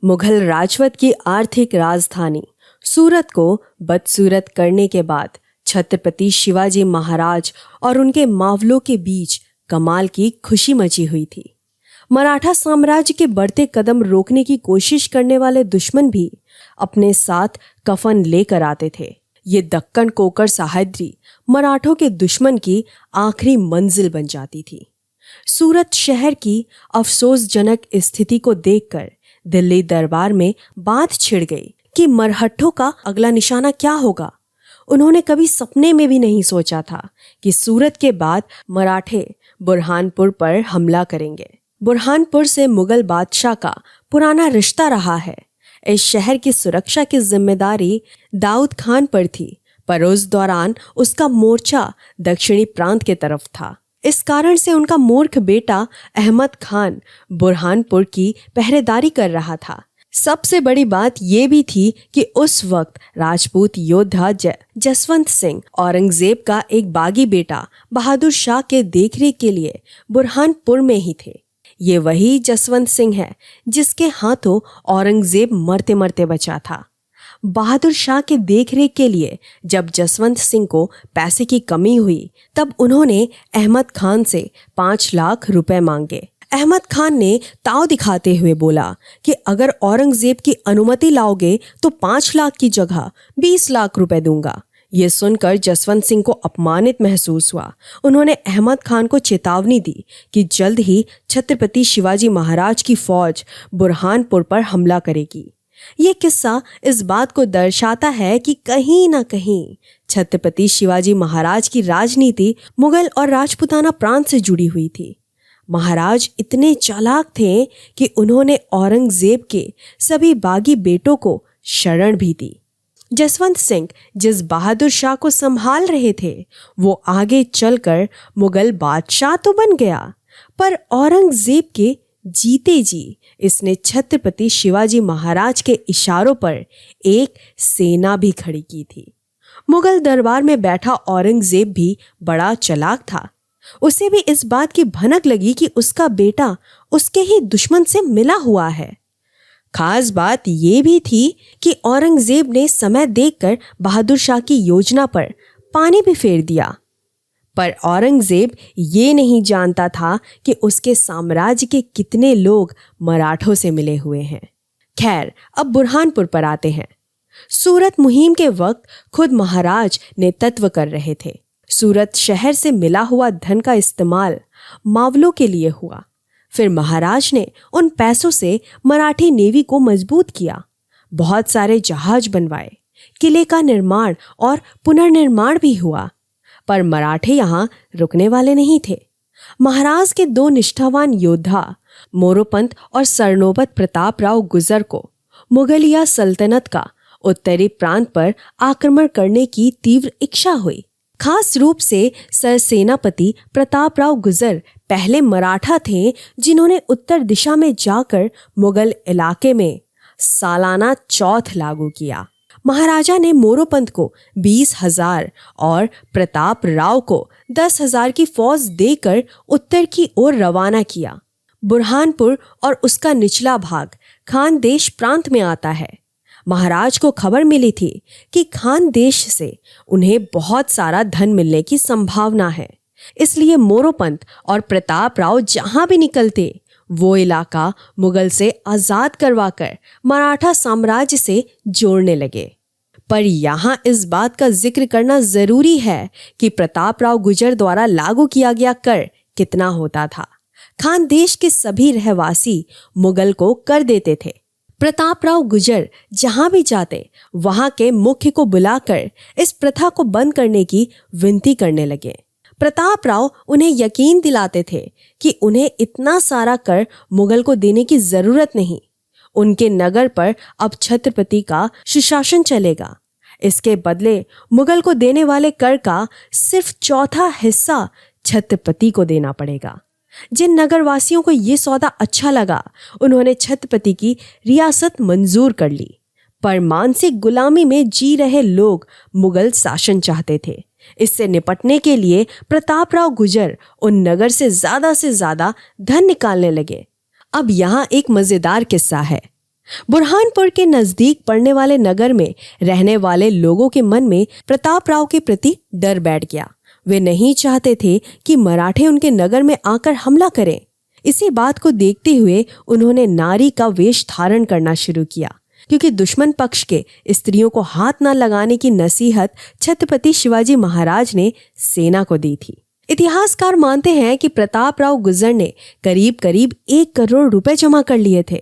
मुगल राजवट की आर्थिक राजधानी सूरत को बदसूरत करने के बाद छत्रपति शिवाजी महाराज और उनके मावलों के बीच कमाल की खुशी मची हुई थी। मराठा साम्राज्य के बढ़ते कदम रोकने की कोशिश करने वाले दुश्मन भी अपने साथ कफन लेकर आते थे। ये दक्कन कोकर सह्याद्री मराठों के दुश्मन की आखिरी मंजिल बन जाती थी। सूरत शहर की अफसोसजनक स्थिति को देखकर दिल्ली दरबार में बात छिड़ गई कि मरहट्टों का अगला निशाना क्या होगा। उन्होंने कभी सपने में भी नहीं सोचा था कि सूरत के बाद मराठे बुरहानपुर पर हमला करेंगे। बुरहानपुर से मुगल बादशाह का पुराना रिश्ता रहा है। इस शहर की सुरक्षा की जिम्मेदारी दाऊद खान पर थी, पर उस दौरान उसका मोर्चा दक्षिणी प्रांत के तरफ था। इस कारण से उनका मूर्ख बेटा अहमद खान बुरहानपुर की पहरेदारी कर रहा था। सबसे बड़ी बात यह भी थी कि उस वक्त राजपूत योद्धा जसवंत सिंह औरंगजेब का एक बागी बेटा बहादुर शाह के देखरेख के लिए बुरहानपुर में ही थे। ये वही जसवंत सिंह है जिसके हाथों औरंगजेब मरते मरते बचा था। बहादुर शाह के देखरेख के लिए जब जसवंत सिंह को पैसे की कमी हुई, तब उन्होंने अहमद खान से 5 लाख रुपए मांगे। अहमद खान ने ताव दिखाते हुए बोला कि अगर औरंगजेब की अनुमति लाओगे तो 5 लाख की जगह 20 लाख रुपए दूंगा। ये सुनकर जसवंत सिंह को अपमानित महसूस हुआ। उन्होंने अहमद खान को चेतावनी दी कि जल्द ही छत्रपति शिवाजी महाराज की फौज बुरहानपुर पर हमला करेगी। ये किस्सा इस बात को दर्शाता है कि कहीं ना कहीं छत्रपति शिवाजी महाराज की राजनीति मुगल और राजपूताना प्रांत से जुड़ी हुई थी। महाराज इतने चालाक थे कि उन्होंने औरंगजेब के सभी बागी बेटों को शरण भी दी। जसवंत सिंह जिस बहादुर शाह को संभाल रहे थे, वो आगे चलकर मुगल बादशाह तो बन गया, पर औरंगजेब के जीते जी इसने छत्रपति शिवाजी महाराज के इशारों पर एक सेना भी खड़ी की थी। मुगल दरबार में बैठा औरंगजेब भी बड़ा चालाक था। उसे भी इस बात की भनक लगी कि उसका बेटा उसके ही दुश्मन से मिला हुआ है। खास बात यह भी थी कि औरंगजेब ने समय देखकर बहादुर शाह की योजना पर पानी भी फेर दिया, पर औरंगजेब ये नहीं जानता था कि उसके साम्राज्य के कितने लोग मराठों से मिले हुए हैं। खैर, अब बुरहानपुर पर आते हैं। सूरत मुहिम के वक्त खुद महाराज नेतृत्व कर रहे थे। सूरत शहर से मिला हुआ धन का इस्तेमाल मावलों के लिए हुआ। फिर महाराज ने उन पैसों से मराठी नेवी को मजबूत किया, बहुत सारे जहाज बनवाए, किले का निर्माण और पुनर्निर्माण भी हुआ। पर मराठे यहाँ रुकने वाले नहीं थे। महाराज के 2 निष्ठावान योद्धा मोरोपंत और सरनोबत प्रतापराव गुजर को मुगलिया सल्तनत का उत्तरी प्रांत पर आक्रमण करने की तीव्र इच्छा हुई। खास रूप से सरसेनापति प्रतापराव गुजर पहले मराठा थे जिन्होंने उत्तर दिशा में जाकर मुगल इलाके में सालाना चौथ लागू किया। महाराजा ने मोरोपंत को 20,000 और प्रताप राव को 10,000 की फौज देकर उत्तर की ओर रवाना किया। बुरहानपुर और उसका निचला भाग खानदेश प्रांत में आता है। महाराज को खबर मिली थी कि खानदेश से उन्हें बहुत सारा धन मिलने की संभावना है, इसलिए मोरोपंत और प्रताप राव जहां भी निकलते वो इलाका मुगल से आजाद करवाकर मराठा साम्राज्य से जोड़ने लगे। पर यहाँ इस बात का जिक्र करना जरूरी है कि प्रतापराव गुजर द्वारा लागू किया गया कर कितना होता था। खानदेश के सभी रहवासी मुगल को कर देते थे। प्रतापराव गुजर जहां भी जाते वहां के मुख्य को बुलाकर इस प्रथा को बंद करने की विनती करने लगे। प्रतापराव उन्हें यकीन दिलाते थे कि उन्हें इतना सारा कर मुगल को देने की जरूरत नहीं, उनके नगर पर अब छत्रपति का सुशासन चलेगा। इसके बदले मुगल को देने वाले कर का सिर्फ 1/4 हिस्सा छत्रपति को देना पड़ेगा। जिन नगरवासियों को ये सौदा अच्छा लगा, उन्होंने छत्रपति की रियासत मंजूर कर ली। पर मानसिक गुलामी में जी रहे लोग मुगल शासन चाहते थे। इससे निपटने के लिए प्रतापराव गुजर उन नगर से ज्यादा धन निकालने लगे। अब यहाँ एक मजेदार किस्सा है। बुरहानपुर के नजदीक पड़ने वाले नगर में रहने वाले लोगों के मन में प्रतापराव के प्रति डर बैठ गया। वे नहीं चाहते थे कि मराठे उनके नगर में आकर हमला करें। इसी बात को देखते हुए उन्होंने नारी का वेश धारण करना शुरू किया, क्योंकि दुश्मन पक्ष के स्त्रियों को हाथ न लगाने की नसीहत छत्रपति शिवाजी महाराज ने सेना को दी थी। इतिहासकार मानते हैं कि प्रतापराव गुर्जर ने करीब करीब 1 करोड़ रुपए जमा कर लिए थे।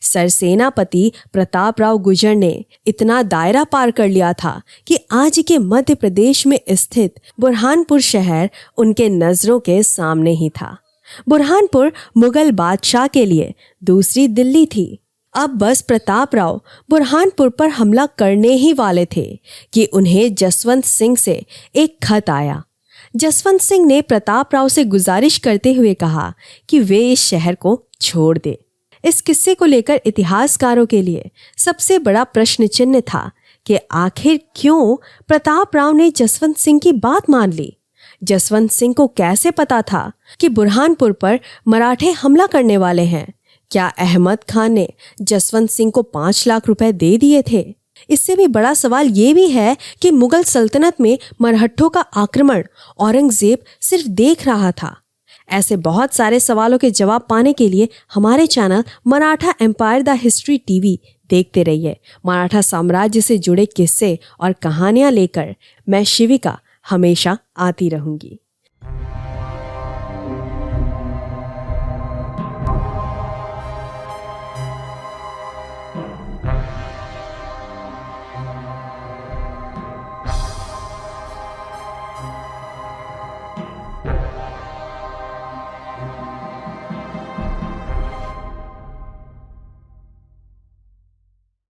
सरसेनापति प्रतापराव गुर्जर ने इतना दायरा पार कर लिया था कि आज के मध्य प्रदेश में स्थित बुरहानपुर शहर उनके नजरों के सामने ही था। बुरहानपुर मुगल बादशाह के लिए दूसरी दिल्ली थी। अब बस प्रतापराव बुरहानपुर पर हमला करने ही वाले थे कि उन्हें जसवंत सिंह से एक खत आया। जसवंत सिंह ने प्रतापराव से गुजारिश करते हुए कहा कि वे इस शहर को छोड़ दे। इस किस्से को लेकर इतिहासकारों के लिए सबसे बड़ा प्रश्न चिन्ह था कि आखिर क्यों प्रतापराव ने जसवंत सिंह की बात मान ली। जसवंत सिंह को कैसे पता था कि बुरहानपुर पर मराठे हमला करने वाले हैं? क्या अहमद खान ने जसवंत सिंह को 5 लाख रुपए दे दिए थे? इससे भी बड़ा सवाल ये भी है कि मुगल सल्तनत में मरहट्ठों का आक्रमण औरंगजेब सिर्फ देख रहा था। ऐसे बहुत सारे सवालों के जवाब पाने के लिए हमारे channel Maratha empire the history TV देखते रहिए। मराठा साम्राज्य से जुड़े किस्से और कहानियां लेकर मैं शिविका हमेशा आती रहूंगी।